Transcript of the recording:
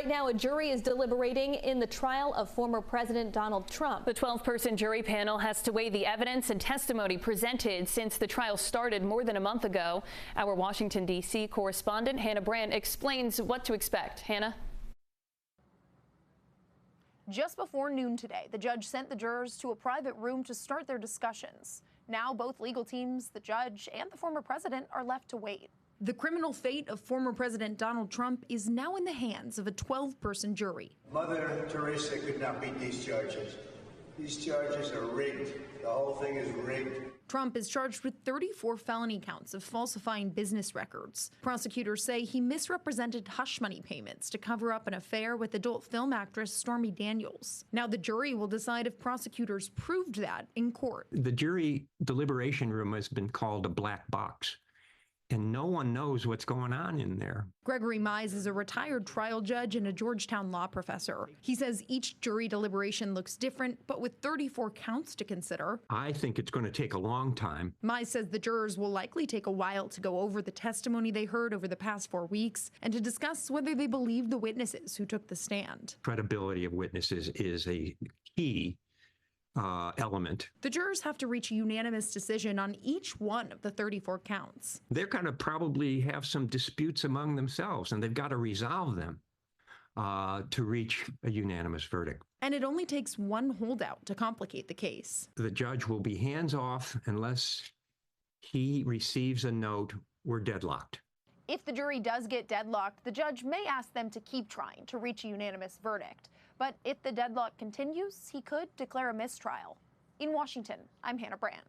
Right now, a jury is deliberating in the trial of former President Donald Trump. The 12-person jury panel has to weigh the evidence and testimony presented since the trial started more than a month ago. Our Washington, D.C. correspondent Hannah Brandt explains what to expect. Hannah? Just before noon today, the judge sent the jurors to a private room to start their discussions. Now both legal teams, the judge and the former president, are left to wait. The criminal fate of former President Donald Trump is now in the hands of a 12-person jury. Mother Teresa could not beat these charges. These charges are rigged. The whole thing is rigged. Trump is charged with 34 felony counts of falsifying business records. Prosecutors say he misrepresented hush money payments to cover up an affair with adult film actress Stormy Daniels. Now the jury will decide if prosecutors proved that in court. The jury deliberation room has been called a black box, and no one knows what's going on in there. Gregory Mize is a retired trial judge and a Georgetown law professor. He says each jury deliberation looks different, but with 34 counts to consider. I think it's going to take a long time. Mize says the jurors will likely take a while to go over the testimony they heard over the past 4 weeks and to discuss whether they believe the witnesses who took the stand. Credibility of witnesses is a key element. The jurors have to reach a unanimous decision on each one of the 34 counts. They're going to probably have some disputes among themselves, and they've got to resolve them to reach a unanimous verdict. And it only takes one holdout to complicate the case. The judge will be hands off unless he receives a note, "We're deadlocked." If the jury does get deadlocked, the judge may ask them to keep trying to reach a unanimous verdict. But if the deadlock continues, he could declare a mistrial. In Washington, I'm Hannah Brandt.